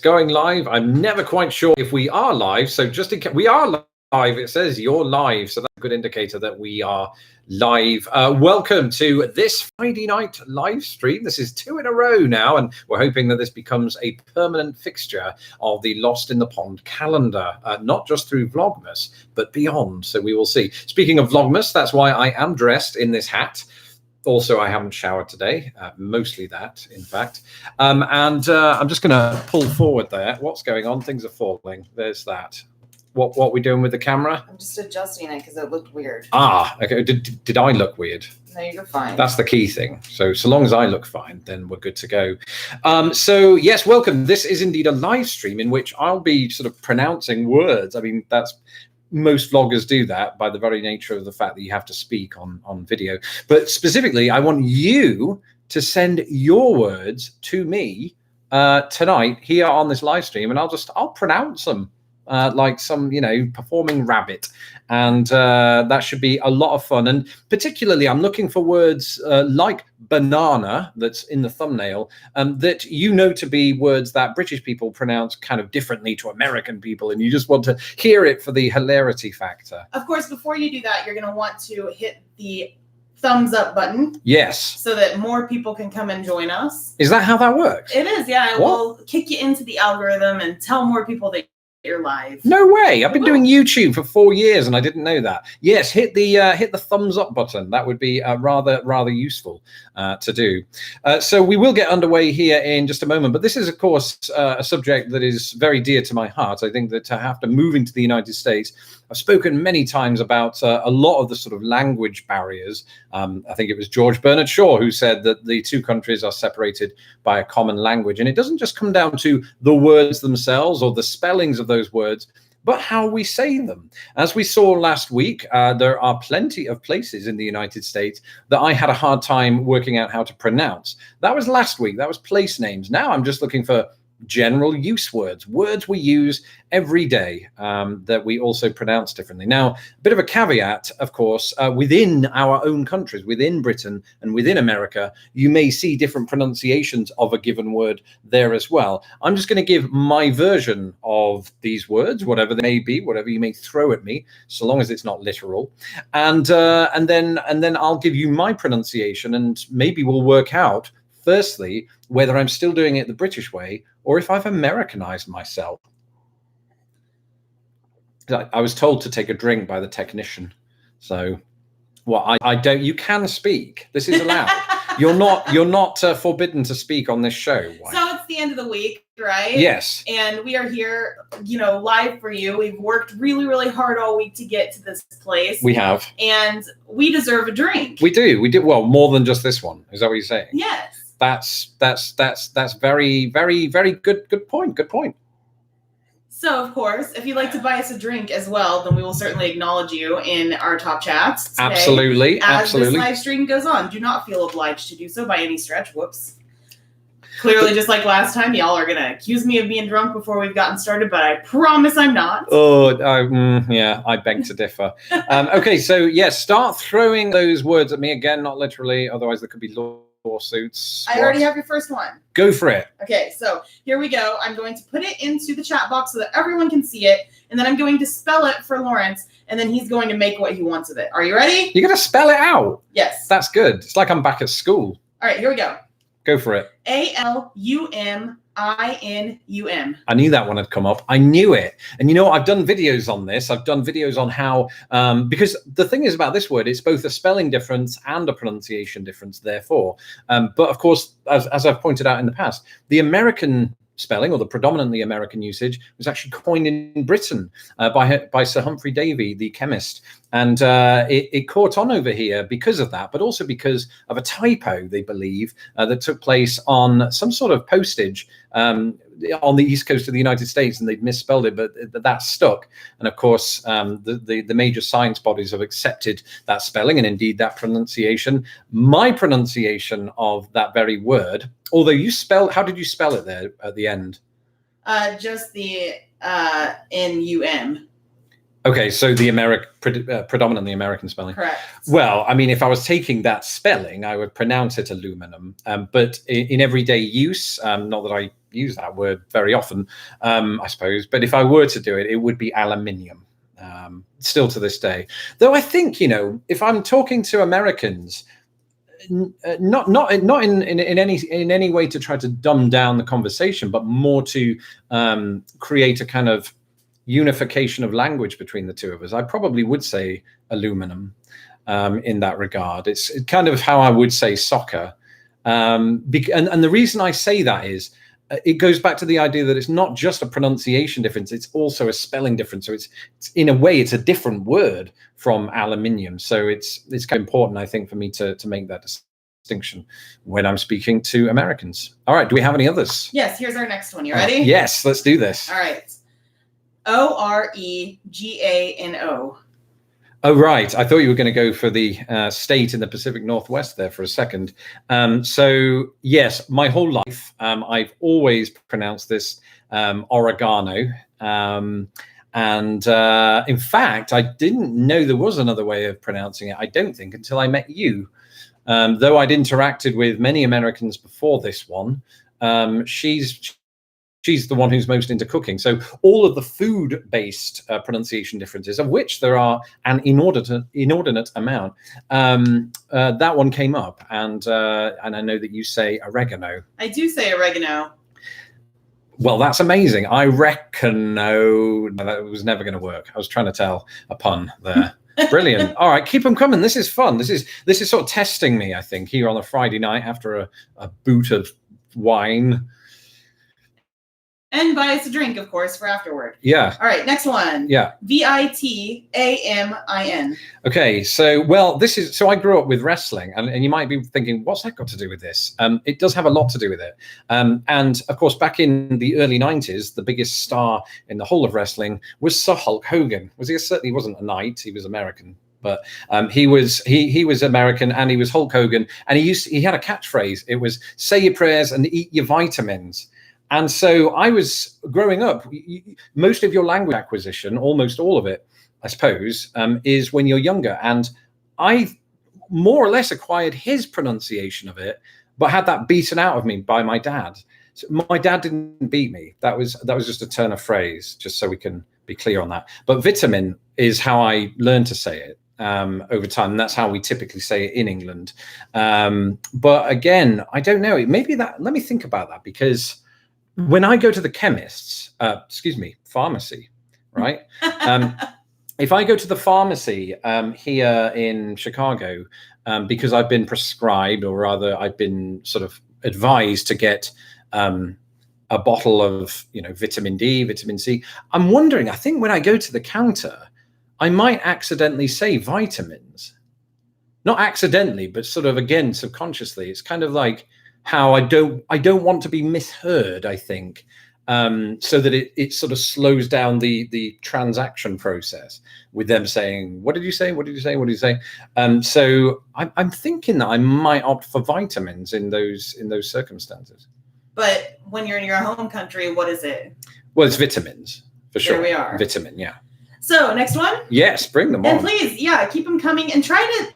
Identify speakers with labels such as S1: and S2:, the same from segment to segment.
S1: going live. I'm never quite sure if we are live, so just in case we are live, it says you're live, so that's a good indicator that we are live. Welcome to this Friday night live stream. This is 2 in a row now, and we're hoping that this becomes a permanent fixture of the Lost in the Pond calendar, not just through Vlogmas, but beyond. So we will see. Speaking of Vlogmas, that's why I am dressed in this hat. Also, I haven't showered today, mostly that, in fact. I'm just going to pull forward there. What's going on? Things are falling. There's that. What are we doing with the camera?
S2: I'm just adjusting it because it looked weird.
S1: Ah, okay. Did I look weird?
S2: No, you're fine.
S1: That's the key thing. So long as I look fine, then we're good to go. So yes, welcome. This is indeed a live stream in which I'll be sort of pronouncing words. I mean, that's... most vloggers do that by the very nature of the fact that you have to speak on video. But specifically, I want you to send your words to me tonight here on this live stream, and I'll pronounce them like some, performing rabbit. And that should be a lot of fun. And particularly, I'm looking for words like banana, that's in the thumbnail, that to be words that British people pronounce kind of differently to American people. And you just want to hear it for the hilarity factor.
S2: Of course, before you do that, you're going to want to hit the thumbs up button.
S1: Yes.
S2: So that more people can come and join us.
S1: Is that how that works?
S2: It is, yeah. It will kick you into the algorithm and tell more people that you're live.
S1: No way. I've been doing YouTube for 4 years and I didn't know that. Yes, hit the thumbs up button. That would be rather useful to do. So we will get underway here in just a moment, but this is of course a subject that is very dear to my heart. I think that after moving to the United States, I've spoken many times about a lot of the sort of language barriers. I think it was George Bernard Shaw who said that the two countries are separated by a common language. And it doesn't just come down to the words themselves or the spellings of those words, but how we say them. As we saw last week, there are plenty of places in the United States that I had a hard time working out how to pronounce. That was last week. That was place names. Now I'm just looking for general use words we use every day that we also pronounce differently. Now, a bit of a caveat, of course, within our own countries, within Britain and within America, you may see different pronunciations of a given word there as well. I'm just going to give my version of these words, whatever they may be, whatever you may throw at me, so long as it's not literal, and then I'll give you my pronunciation, and maybe we'll work out firstly whether I'm still doing it the British way or if I've Americanized myself. I was told to take a drink by the technician. So, I don't. You can speak. This is allowed. You're not forbidden to speak on this show. Why?
S2: So it's the end of the week, right?
S1: Yes.
S2: And we are here, live for you. We've worked really, really hard all week to get to this place.
S1: We have.
S2: And we deserve a drink.
S1: We do. We do. Well, more than just this one. Is that what you're saying?
S2: Yes.
S1: That's very, very, very good point. Good point.
S2: So, of course, if you'd like to buy us a drink as well, then we will certainly acknowledge you in our top chats today.
S1: Absolutely.
S2: As this live stream goes on, do not feel obliged to do so by any stretch. Whoops. Clearly, just like last time, y'all are going to accuse me of being drunk before we've gotten started, but I promise I'm not.
S1: Yeah, I beg to differ. Okay, so, yes, start throwing those words at me. Again, not literally, otherwise there could be lawsuits.
S2: I already have your first one.
S1: Go for it.
S2: Okay, so here we go. I'm going to put it into the chat box so that everyone can see it, and then I'm going to spell it for Lawrence, and then he's going to make what he wants of it. Are you ready?
S1: You're going to spell it out?
S2: Yes.
S1: That's good. It's like I'm back at school.
S2: All right, here we go.
S1: Go for it.
S2: Aluminium.
S1: I knew that one had come up. I knew it. And I've done videos on this. I've done videos on how, because the thing is about this word, it's both a spelling difference and a pronunciation difference, therefore. But of course, as I've pointed out in the past, the American spelling, or the predominantly American usage, was actually coined in Britain by Sir Humphrey Davy, the chemist. And it caught on over here because of that, but also because of a typo, they believe, that took place on some sort of postage on the east coast of the United States, and they'd misspelled it, but that stuck. And of course, the major science bodies have accepted that spelling and indeed that pronunciation. My pronunciation of that very word, although how did you spell it there at the end?
S2: Just the N-U-M.
S1: Okay, so the predominantly American spelling.
S2: Correct.
S1: Well, I mean, if I was taking that spelling, I would pronounce it aluminum. But in everyday use, not that I use that word very often, I suppose, but if I were to do it, it would be aluminium. Still to this day, though, I think, you know, if I'm talking to Americans, not in any way to try to dumb down the conversation, but more to create a kind of unification of language between the two of us, I probably would say aluminum in that regard. It's kind of how I would say soccer. And the reason I say that is it goes back to the idea that it's not just a pronunciation difference, it's also a spelling difference. So it's in a way, it's a different word from aluminium. So it's kind of important, I think, for me to make that distinction when I'm speaking to Americans. All right, do we have any others?
S2: Yes, here's our next one. You ready?
S1: Yes, let's do this.
S2: All right. Oregano.
S1: Oh, right. I thought you were going to go for the state in the Pacific Northwest there for a second. So, yes, my whole life, I've always pronounced this oregano. In fact, I didn't know there was another way of pronouncing it, I don't think, until I met you. Though I'd interacted with many Americans before this one, she's the one who's most into cooking. So all of the food-based pronunciation differences, of which there are an inordinate amount, that one came up. And I know that you say oregano.
S2: I do say oregano.
S1: Well, that's amazing. I reckon that was never going to work. I was trying to tell a pun there. Brilliant. All right, keep them coming. This is fun. This is sort of testing me, I think, here on a Friday night after a boot of wine.
S2: And buy us a drink, of course, for afterward.
S1: Yeah.
S2: All right, next one.
S1: Yeah.
S2: Vitamin.
S1: Okay, so so I grew up with wrestling, and you might be thinking, what's that got to do with this? It does have a lot to do with it. And of course, back in the early 90s, the biggest star in the whole of wrestling was Sir Hulk Hogan. He certainly wasn't a knight, he was American. But he was American, and he was Hulk Hogan, and he had a catchphrase. It was, say your prayers and eat your vitamins. And so I was growing up, most of your language acquisition, almost all of it, I suppose, is when you're younger. And I more or less acquired his pronunciation of it, but had that beaten out of me by my dad. So my dad didn't beat me. That was just a turn of phrase, just so we can be clear on that. But vitamin is how I learned to say it over time. And that's how we typically say it in England. But again, I don't know. Maybe let me think about that, because when I go to the chemist's, pharmacy, right? If I go to the pharmacy here in Chicago, because I've been prescribed, or rather I've been sort of advised to get a bottle of, vitamin D, vitamin C, I'm wondering, I think when I go to the counter, I might accidentally say vitamins. Not accidentally, but sort of, again, subconsciously. It's kind of like how I don't want to be misheard, I think, so that it sort of slows down the transaction process with them saying, what did you say? What did you say? What did you say? So I'm thinking that I might opt for vitamins in those circumstances.
S2: But when you're in your home country, what is it?
S1: Well, it's vitamins, for sure.
S2: There we are.
S1: Vitamin, yeah.
S2: So next one?
S1: Yes, bring them on.
S2: And please, keep them coming, and try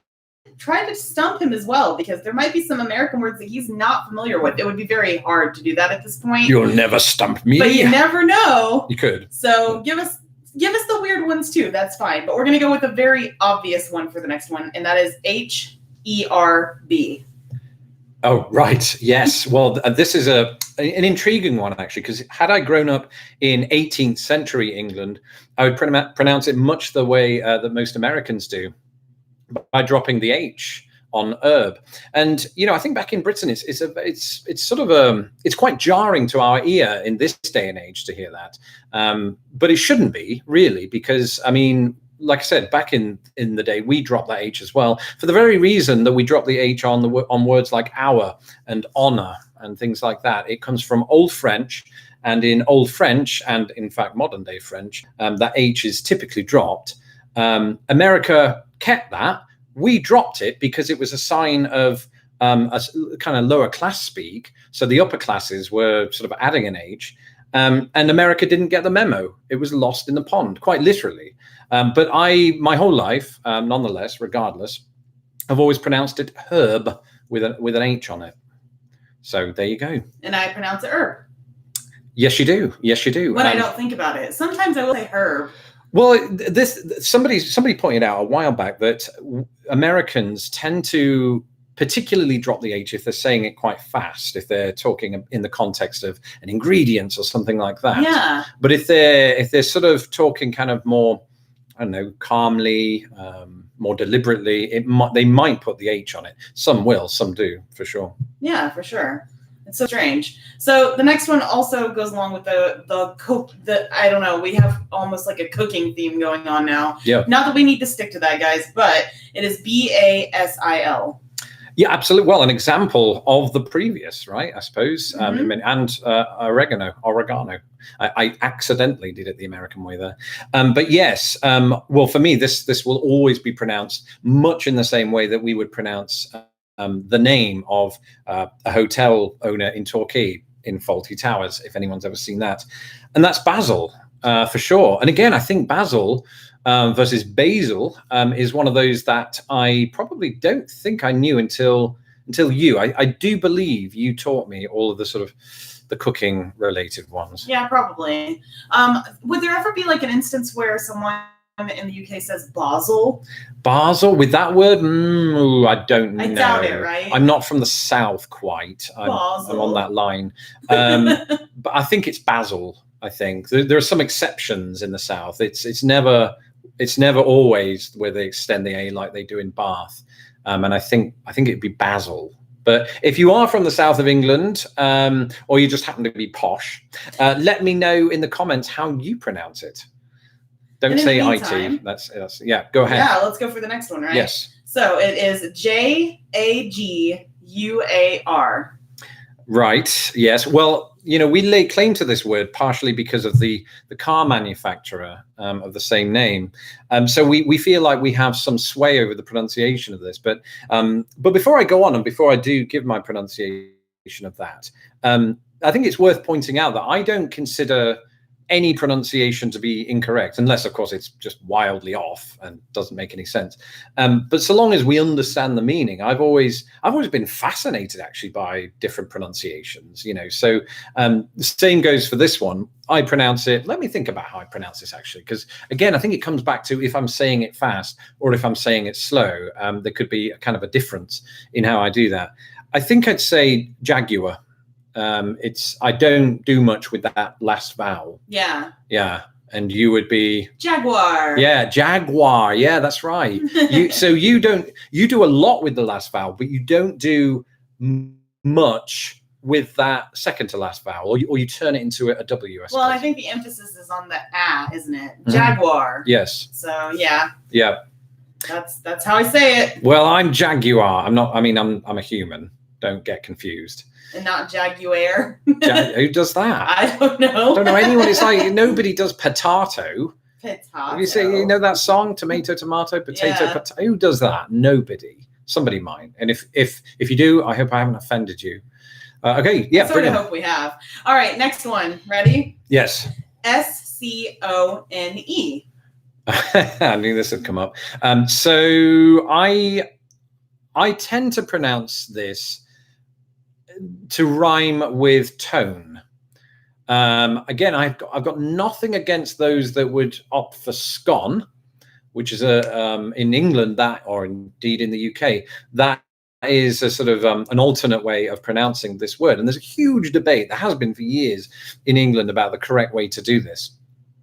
S2: to stump him as well, because there might be some American words that he's not familiar with. It would be very hard to do that at this point.
S1: You'll never stump me.
S2: But you never know.
S1: You could.
S2: So give us the weird ones too. That's fine. But we're going to go with a very obvious one for the next one, and that is HERB.
S1: Oh, right. Yes. Well, this is an intriguing one, actually, because had I grown up in 18th century England, I would pronounce it much the way that most Americans do, by dropping the H on herb. And I think back in Britain, it's quite jarring to our ear in this day and age to hear that. But it shouldn't be, really, because I mean, like I said, back in the day, we dropped that H as well, for the very reason that we dropped the H on words like hour and honor and things like that. It comes from Old French, and in Old French, and in fact modern day French, that H is typically dropped. America kept that. We dropped it because it was a sign of a kind of lower class speak. So the upper classes were sort of adding an H. And America didn't get the memo. It was lost in the pond, quite literally. But my whole life, nonetheless, regardless, I've always pronounced it herb with an H on it. So there you go.
S2: And I pronounce it herb.
S1: Yes, you do. Yes, you do.
S2: When I don't think about it. Sometimes I will say herb.
S1: Well, somebody pointed out a while back that Americans tend to particularly drop the H if they're saying it quite fast, if they're talking in the context of an ingredient or something like that.
S2: Yeah.
S1: But if they're sort of talking kind of more, I don't know, calmly, more deliberately, they might put the H on it. Some will, some do, for sure.
S2: Yeah, for sure. It's so strange. So the next one also goes along with the I don't know, we have almost like a cooking theme going on now.
S1: Yeah.
S2: Not that we need to stick to that, guys, but it is Basil.
S1: Yeah, absolutely. Well, an example of the previous, right? I suppose.
S2: Mm-hmm.
S1: And oregano. I accidentally did it the American way there. But yes, well, for me, this will always be pronounced much in the same way that we would pronounce the name of a hotel owner in Torquay in Fawlty Towers, if anyone's ever seen that. And that's Basil, for sure. And again, I think Basil versus Basil is one of those that I probably don't think I knew until you. I do believe you taught me all of the sort of the cooking related ones.
S2: Yeah, probably. Would there ever be like an instance where someone in the UK says Basil?
S1: Basil with that word? I don't know.
S2: I doubt it, right?
S1: I'm not from the south quite. I'm on that line. But I think it's Basil. I think there are some exceptions in the south. It's never always where they extend the A like they do in Bath. And I think it'd be Basil. But if you are from the south of England, or you just happen to be posh, let me know in the comments how you pronounce it. Don't say IT. That's yeah. Go ahead.
S2: Yeah, let's go for the next one, right?
S1: Yes.
S2: So it is Jaguar.
S1: Right. Yes. Well, we lay claim to this word partially because of the car manufacturer of the same name. So we feel like we have some sway over the pronunciation of this. But before I go on and before I do give my pronunciation of that, I think it's worth pointing out that I don't consider any pronunciation to be incorrect, unless, of course, it's just wildly off and doesn't make any sense. But so long as we understand the meaning, I've always been fascinated actually by different pronunciations. So the same goes for this one. I pronounce it. Let me think about how I pronounce this actually, because again, I think it comes back to if I'm saying it fast or if I'm saying it slow. There could be a kind of a difference in how I do that. I think I'd say Jaguar. I don't do much with that last vowel.
S2: Yeah.
S1: Yeah. And you would be
S2: Jaguar.
S1: Yeah, Jaguar. Yeah, that's right. So you do a lot with the last vowel, but you don't do much with that second to last vowel, or you turn it into a W. I suppose.
S2: Well, I think the emphasis is on the A, isn't it? Jaguar.
S1: Mm-hmm. Yes.
S2: So yeah.
S1: Yeah.
S2: That's how I say it.
S1: Well, I'm Jaguar. I'm not. I mean, I'm a human. Don't get confused.
S2: And not Jaguar.
S1: Who does that?
S2: I don't know.
S1: I don't know anyone. It's like nobody does potato.
S2: Potato.
S1: You say that song, tomato, tomato, potato, potato. Who does that? Nobody. Somebody might. And if you do, I hope I haven't offended you. Okay. Yeah.
S2: I sort of hope we have. All right. Next one. Ready?
S1: Yes.
S2: Scone.
S1: I knew this would come up. So I tend to pronounce this to rhyme with tone. Again, I've got nothing against those that would opt for scone, which is in England or indeed in the UK, that is a sort of an alternate way of pronouncing this word. And there's a huge debate, there has been for years in England, about the correct way to do this.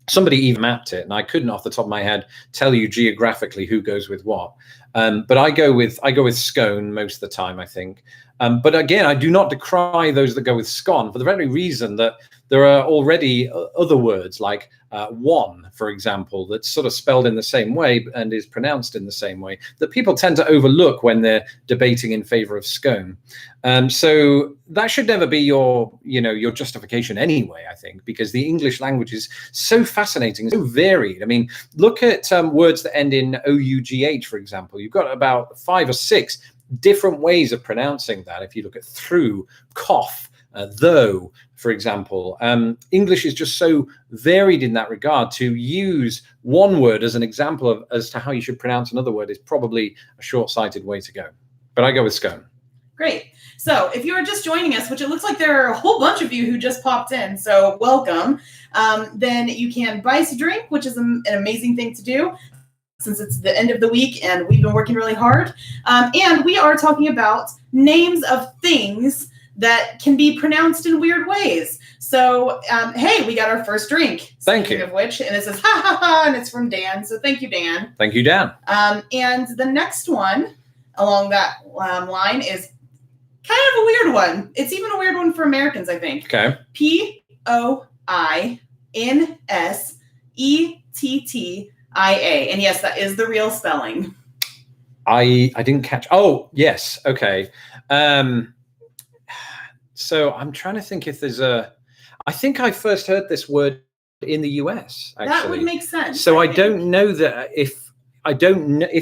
S1: Somebody even mapped it, and I couldn't off the top of my head tell you geographically who goes with what. But I go with scone most of the time, I think. But again, I do not decry those that go with scone for the very reason that there are already other words like one, for example, that's sort of spelled in the same way and is pronounced in the same way that people tend to overlook when they're debating in favor of scone. So that should never be your justification anyway, I think, because the English language is so fascinating, so varied. I mean, look at words that end in OUGH, for example. You've got about 5 or 6 different ways of pronouncing that. If you look at through, cough, though, for example. English is just so varied in that regard. To use one word as an example of as to how you should pronounce another word is probably a short-sighted way to go. But I go with scone.
S2: Great. So if you are just joining us, which it looks like there are a whole bunch of you who just popped in, so welcome, then you can buy us a drink, which is an amazing thing to do since it's the end of the week and we've been working really hard. And we are talking about names of things that can be pronounced in weird ways. So, hey, we got our first drink.
S1: Thank you.
S2: Of which, and it says, ha, ha, ha, and it's from Dan. So thank you, Dan.
S1: Thank you, Dan.
S2: And the next one along that line is kind of a weird one. It's even a weird one for Americans, I think.
S1: Okay.
S2: Poinsettia. And yes, that is the real spelling.
S1: I didn't catch. Oh, yes. Okay. So I'm trying to think if there's I think I first heard this word in the US, actually.
S2: That would make sense.
S1: So I don't know that if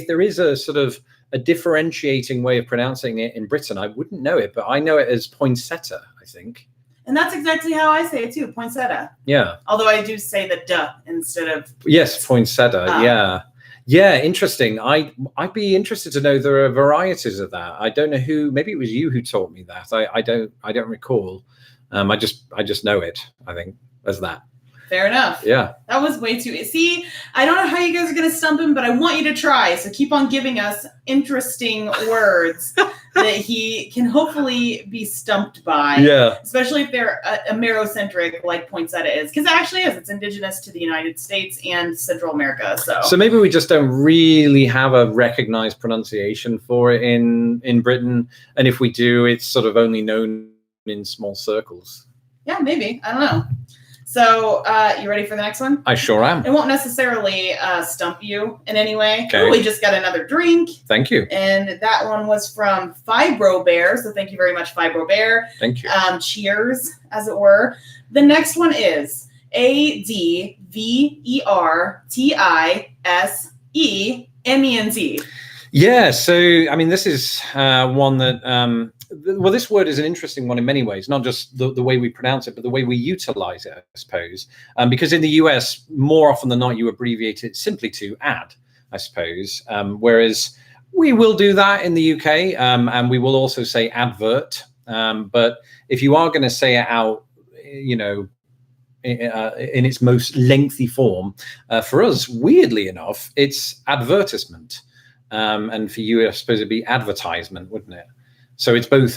S1: there is a sort of a differentiating way of pronouncing it in Britain. I wouldn't know it, but I know it as poinsettia, I think.
S2: And that's exactly how I say it too, poinsettia.
S1: Yeah.
S2: Although I do say the duh instead of...
S1: Yes, poinsettia, yeah. Yeah, interesting. I'd be interested to know there are varieties of that. I don't know who, maybe it was you who taught me that. I don't recall. I just know it, I think, as that.
S2: Fair enough.
S1: Yeah.
S2: That was way too... See, I don't know how you guys are going to stump him, but I want you to try. So keep on giving us interesting words that he can hopefully be stumped by.
S1: Yeah.
S2: Especially if they're Amerocentric like poinsettia is. Because it actually is. It's indigenous to the United States and Central America. So
S1: maybe we just don't really have a recognized pronunciation for it in Britain. And if we do, it's sort of only known in small circles.
S2: Yeah, maybe. I don't know. So, you ready for the next one?
S1: I sure am.
S2: It won't necessarily stump you in any way.
S1: Okay.
S2: Ooh, we just got another drink.
S1: Thank you.
S2: And that one was from Fibro Bear. So thank you very much, Fibro Bear.
S1: Thank you.
S2: Cheers, as it were. The next one is ADVERTISEMENT.
S1: Yeah. So, I mean, this is one that... well, this word is an interesting one in many ways, not just the way we pronounce it, but the way we utilize it, I suppose. Because in the US, more often than not, you abbreviate it simply to add, I suppose. Whereas we will do that in the UK, and we will also say advert. But if you are going to say it out, you know, in its most lengthy form, for us, weirdly enough, it's advertisement. And for you, I suppose it'd be advertisement, wouldn't it? So it's both.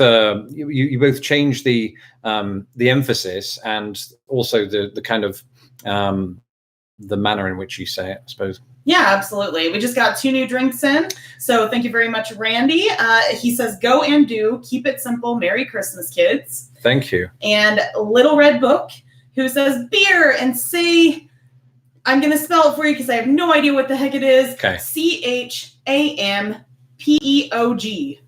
S1: You both change the emphasis and also the kind of the manner in which you say it, I suppose. Yeah,
S2: absolutely. We just got 2 new drinks in, so thank you very much, Randy. He says, "Go and do. Keep it simple. Merry Christmas, kids."
S1: Thank you.
S2: And Little Red Book, who says beer and say, I'm going to spell it for you because I have no idea what the heck it is.
S1: Okay.
S2: CHAMPEOG.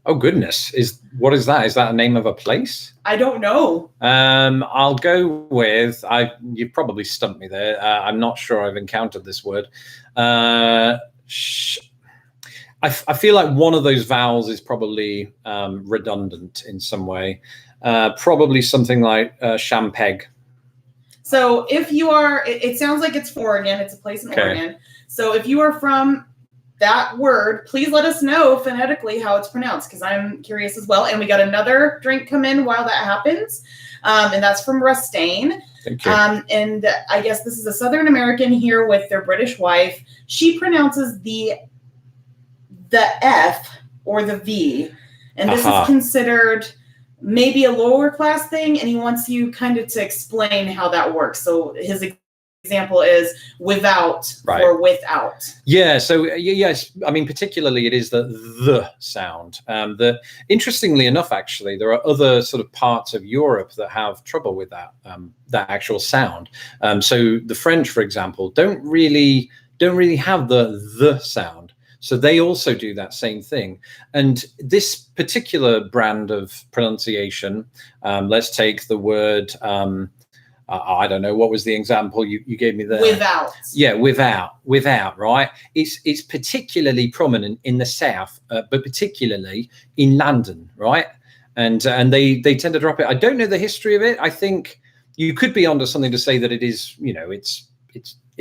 S1: Oh, goodness. What is that? Is that a name of a place?
S2: I don't know.
S1: I'll go with, you probably stumped me there. I'm not sure I've encountered this word. I feel like one of those vowels is probably redundant in some way. Probably something like Champeg.
S2: So if you are, it sounds like it's Oregon. It's a place in Oregon. So if you are from that word, please let us know phonetically how it's pronounced, because I'm curious as well. And we got another drink come in while that happens. And that's from Rustain.
S1: Thank you.
S2: And I guess this is a Southern American here with their British wife. She pronounces the F or the V. And this is considered maybe a lower class thing. And he wants you kind of to explain how that works. So his example is without or without. Yeah.
S1: So yes, I mean, particularly it is the sound. That interestingly enough, actually, there are other sort of parts of Europe that have trouble with that actual sound. So the French, for example, don't really have the sound. So they also do that same thing. And this particular brand of pronunciation, let's take the word, I don't know, what was the example you gave me there?
S2: Without.
S1: Yeah, without, right? It's particularly prominent in the South, but particularly in London, right? and they tend to drop it. I don't know the history of it. I think you could be onto something to say that it is, you know, it's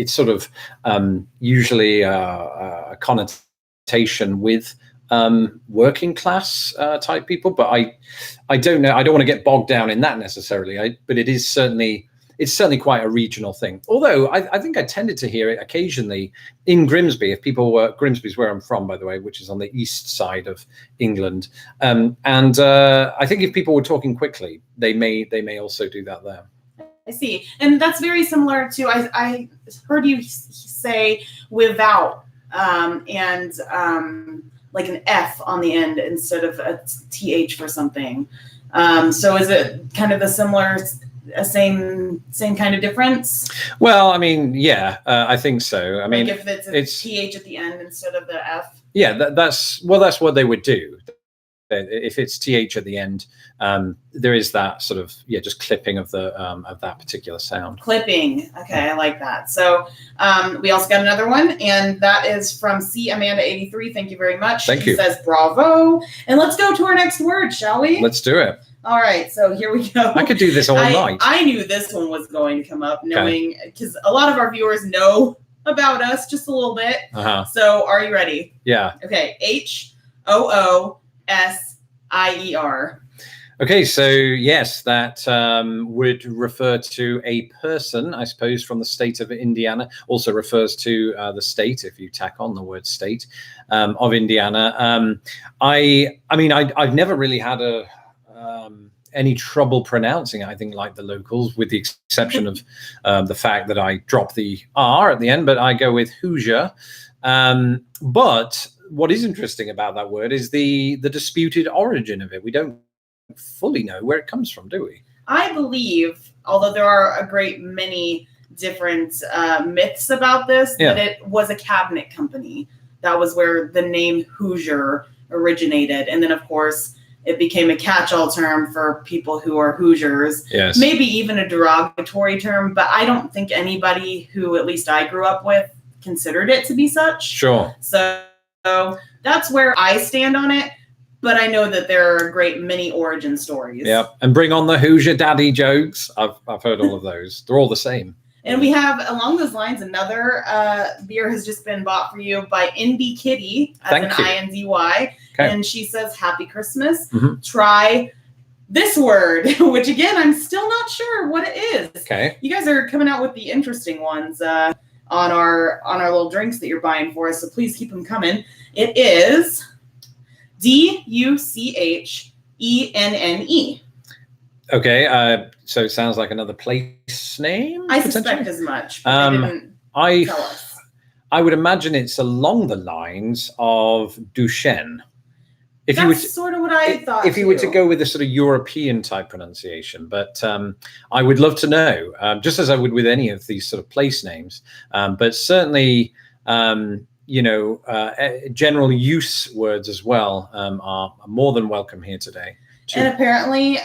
S1: sort of usually a connotation with working class type people, but I don't know. I don't want to get bogged down in that necessarily. But it is certainly. It's certainly quite a regional thing. Although I think I tended to hear it occasionally in Grimsby. If people were, Grimsby's where I'm from, by the way, which is on the east side of England. And I think if people were talking quickly, they may also do that there.
S2: I see. And that's very similar to, I heard you say without and like an F on the end instead of a TH for something. So is it kind of the similar, same kind of difference?
S1: Well, I mean, yeah, I think so. I mean,
S2: like if it's TH at the end instead of the F.
S1: Yeah, that's what they would do. If it's TH at the end, there is that sort of, just clipping of the of that particular sound.
S2: Clipping. Okay, I like that. So we also got another one, and that is from C Amanda 83. Thank you very much.
S1: Thank you.
S2: She says bravo. And let's go to our next word, shall we?
S1: Let's do it.
S2: All right, so here we go.
S1: I could do this all night.
S2: I knew this one was going to come up, knowing because a lot of our viewers know about us just a little bit. So are you ready?
S1: Yeah.
S2: Okay, HOOSIER.
S1: Okay, so yes, that would refer to a person, I suppose, from the state of Indiana. Also refers to the state, if you tack on the word state, of Indiana. I mean, I've never really had any trouble pronouncing it, I think, like the locals, with the exception of the fact that I drop the R at the end, but I go with Hoosier. But what is interesting about that word is the disputed origin of it. We don't fully know where it comes from, do we?
S2: I believe, although there are a great many different myths about this, that it was a cabinet company. That was where the name Hoosier originated. And then, of course, it became a catch-all term for people who are Hoosiers.
S1: Yes.
S2: Maybe even a derogatory term, but I don't think anybody who at least I grew up with considered it to be such.
S1: Sure.
S2: So that's where I stand on it. But I know that there are a great many origin stories.
S1: Yeah, and bring on the Hoosier daddy jokes. I've heard all of those. They're all the same.
S2: And we have, along those lines, another beer has just been bought for you by Indy Kitty, as
S1: Thank
S2: an
S1: you.
S2: INDY.
S1: Okay.
S2: And she says, Happy Christmas. Try this word, which again, I'm still not sure what it is.
S1: Okay.
S2: You guys are coming out with the interesting ones on our little drinks that you're buying for us, so please keep them coming. It is DUCHENNE.
S1: Okay, so it sounds like another place name.
S2: I suspect as much, but they didn't tell us.
S1: I would imagine it's along the lines of Duchenne.
S2: That's sort of what I thought.
S1: If you were to go with a sort of European type pronunciation, but I would love to know, just as I would with any of these sort of place names, but certainly, general use words as well are more than welcome here today.
S2: And apparently,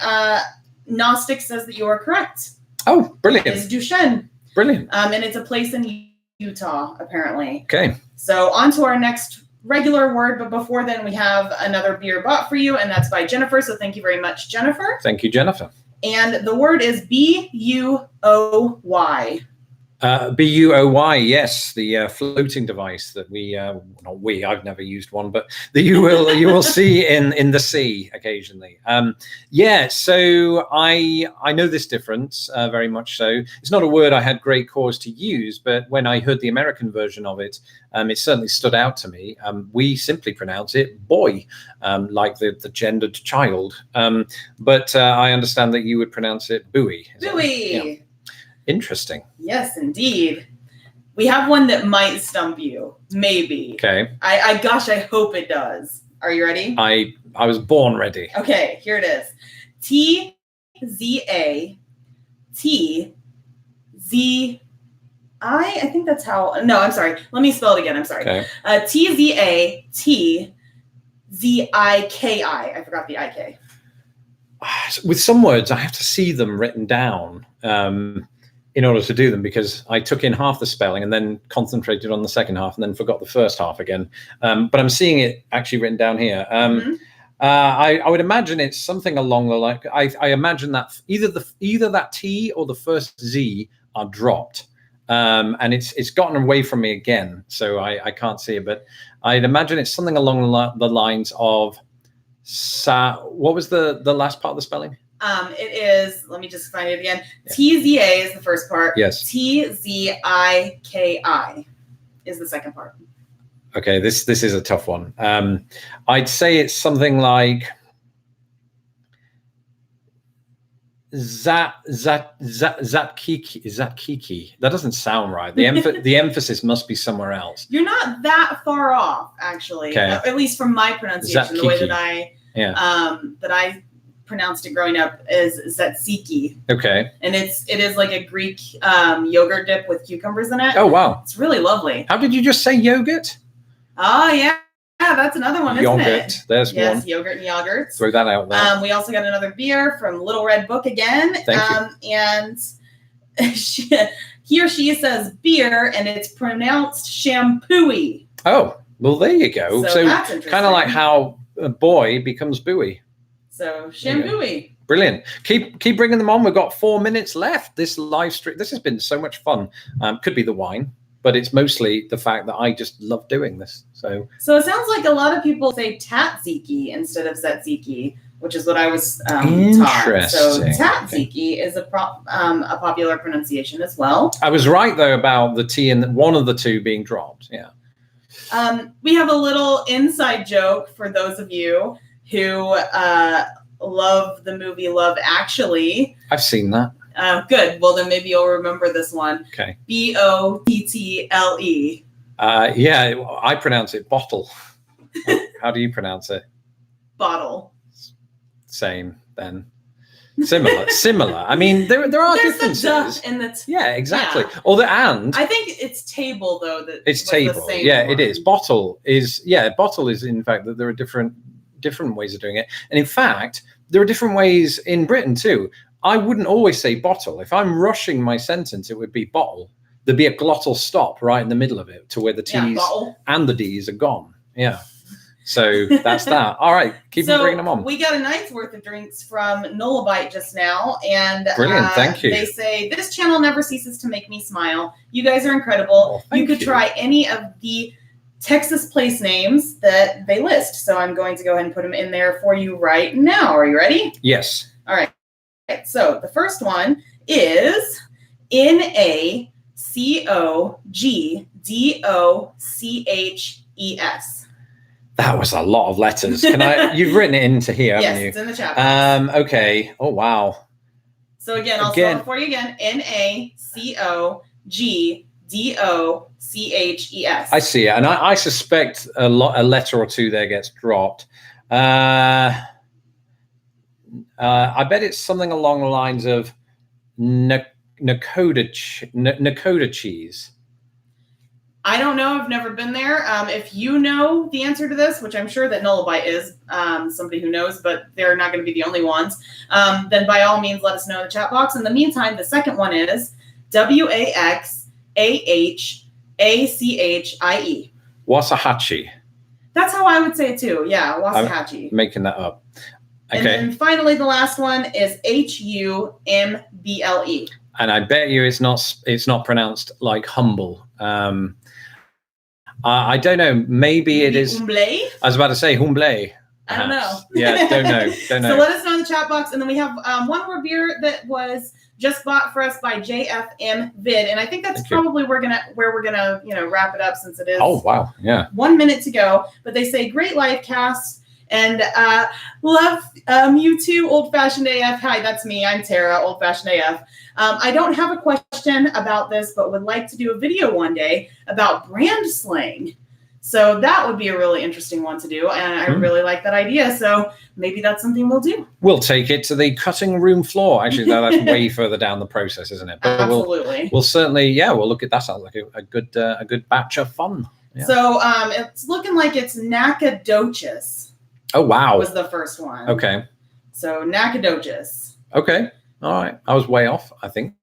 S2: Gnostic says that you are correct.
S1: Oh, brilliant.
S2: It's Duchenne.
S1: Brilliant.
S2: And it's a place in Utah, apparently.
S1: Okay.
S2: So on to our next regular word, but before then we have another beer bought for you, and that's by Jennifer. So thank you very much, Jennifer.
S1: Thank you, Jennifer.
S2: And the word is BUOY.
S1: BUOY, yes, the floating device that I've never used one, but that you will see in the sea occasionally. So I know this difference very much so. It's not a word I had great cause to use, but when I heard the American version of it, it certainly stood out to me. We simply pronounce it boy, like the gendered child. But I understand that you would pronounce it buoy.
S2: Buoy.
S1: Yeah. Interesting.
S2: Yes, indeed. We have one that might stump you. Maybe.
S1: Okay.
S2: I hope it does. Are you ready?
S1: I was born ready.
S2: Okay, here it is. TZATZI. I think that's how. No, I'm sorry. Let me spell it again. I'm sorry.
S1: Okay.
S2: TZATZIKI. I forgot the IK.
S1: With some words, I have to see them written down in order to do them, because I took in half the spelling and then concentrated on the second half and then forgot the first half again. But I'm seeing it actually written down here. I would imagine it's something along the like. I imagine that either that T or the first Z are dropped, and it's gotten away from me again, so I can't see it. But I'd imagine it's something along the lines of What was the last part of the spelling?
S2: It is. Let me just find it again. Yeah. TZA is the first part.
S1: Yes.
S2: TZIKI is the second part.
S1: Okay, this is a tough one. I'd say it's something like Kiki. Is that Kiki? That doesn't sound right. The emphasis must be somewhere else.
S2: You're not that far off, actually.
S1: Okay.
S2: At least from my pronunciation, the way that I pronounced it growing up is tzatziki.
S1: Okay.
S2: And it is like a Greek yogurt dip with cucumbers in it.
S1: Oh wow.
S2: It's really lovely.
S1: How did you just say yogurt?
S2: Oh yeah. Yeah, that's another one, isn't
S1: it? There's one.
S2: Yes, yogurt and yogurts.
S1: Throw that out there.
S2: We also got another beer from Little Red Book again.
S1: Thank you.
S2: And he or she says beer, and it's pronounced shampooey.
S1: Oh, well, there you go.
S2: So that's interesting.
S1: Kind of like how a boy becomes buoy.
S2: So shampooey.
S1: Brilliant. Keep bringing them on. We've got 4 minutes left. This live stream. This has been so much fun. Could be the wine, but it's mostly the fact that I just love doing this. So
S2: it sounds like a lot of people say tatziki instead of tzatziki, which is what I was taught. So tatziki is a popular pronunciation as well.
S1: I was right though about the T and one of the two being dropped. Yeah.
S2: We have a little inside joke for those of you who love the movie Love Actually.
S1: I've seen that.
S2: Good. Well, then maybe you'll remember this one.
S1: Okay.
S2: Bottle.
S1: Yeah, I pronounce it bottle. How do you pronounce it?
S2: Bottle.
S1: Same then. Similar. I mean, there are differences. Yeah, exactly.
S2: Yeah.
S1: Or the and.
S2: I think it's table though.
S1: It's table. Yeah, it is. Bottle is in fact that there are different ways of doing it, and in fact there are different ways in Britain too. I wouldn't always say bottle. If I'm rushing my sentence, it would be bottle. There'd be a glottal stop right in the middle of it to where the T's and the D's are gone. Yeah. So that's that. All right. Keep bringing them on. We got a night's worth of drinks from Nullabite just now. And brilliant. Thank you. They say, this channel never ceases to make me smile. You guys are incredible. You could try any of the Texas place names that they list. So I'm going to go ahead and put them in there for you right now. Are you ready? Yes. All right. So the first one is Nacogdoches. That was a lot of letters. You've written it into here, haven't you? Yes, it's in the chat box. Okay. Oh, wow. So I'll spell it for you again. Nacogdoches. I see it. And I suspect a letter or two there gets dropped. I bet it's something along the lines of Nakota cheese. I don't know. I've never been there. If you know the answer to this, which I'm sure that Nullabite is somebody who knows, but they're not going to be the only ones, then by all means, let us know in the chat box. In the meantime, the second one is Waxahachie. Waxahachie. That's how I would say it too. Yeah, Waxahachie. I'm making that up. Okay. And then finally, the last one is Humble. And I bet you it's not pronounced like humble. I don't know. Maybe it is. Humble? I was about to say humble. I don't know. Yeah, don't know. So let us know in the chat box. And then we have one more beer that was just bought for us by JFM Vid, and I think that's probably where we're gonna wrap it up since it is. Oh wow, yeah. 1 minute to go, but they say great live cast. And love you too, Old Fashioned AF. Hi, that's me. I'm Tara, Old Fashioned AF. I don't have a question about this, but would like to do a video one day about brand slang. So that would be a really interesting one to do. And I really like that idea. So maybe that's something we'll do. We'll take it to the cutting room floor. Actually, that's way further down the process, isn't it? But absolutely. We'll certainly, we'll look at that. Sounds like a good batch of fun. Yeah. So it's looking like it's Nacogdoches. Oh, wow. Was the first one. Okay. So Nacogdoches. Okay. All right. I was way off, I think.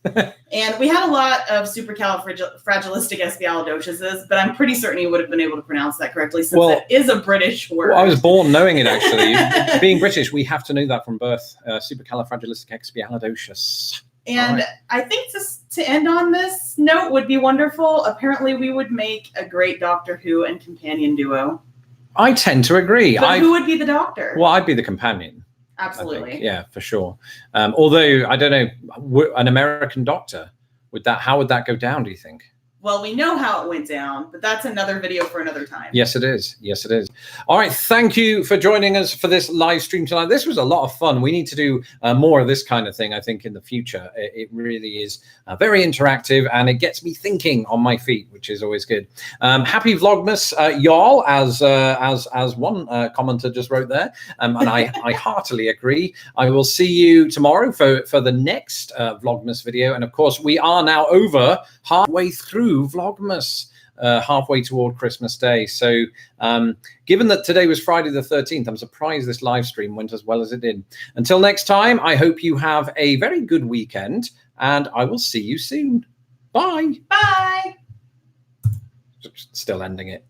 S2: And we had a lot of supercalifragilisticexpialidociouses, but I'm pretty certain you would have been able to pronounce that correctly since it is a British word.
S1: Well, I was born knowing it, actually. Being British, we have to know that from birth. Supercalifragilisticexpialidocious.
S2: And I think to end on this note would be wonderful. Apparently, we would make a great Doctor Who and companion duo.
S1: I tend to agree.
S2: But who would be the Doctor?
S1: Well, I'd be the companion.
S2: Absolutely.
S1: Yeah, for sure. Although, I don't know, an American Doctor, how would that go down, do you think?
S2: Well, we know how it went down, but that's another video for another time.
S1: Yes, it is. Yes, it is. All right. Thank you for joining us for this live stream tonight. This was a lot of fun. We need to do more of this kind of thing, I think, in the future. It really is very interactive, and it gets me thinking on my feet, which is always good. Happy Vlogmas, y'all, as one commenter just wrote there. And I heartily agree. I will see you tomorrow for the next Vlogmas video. And of course, we are now over halfway through Vlogmas, halfway toward Christmas Day. So given that today was Friday the 13th, I'm surprised this live stream went as well as it did. Until next time, I hope you have a very good weekend, and I will see you soon. Bye.
S2: Bye.
S1: Still ending it.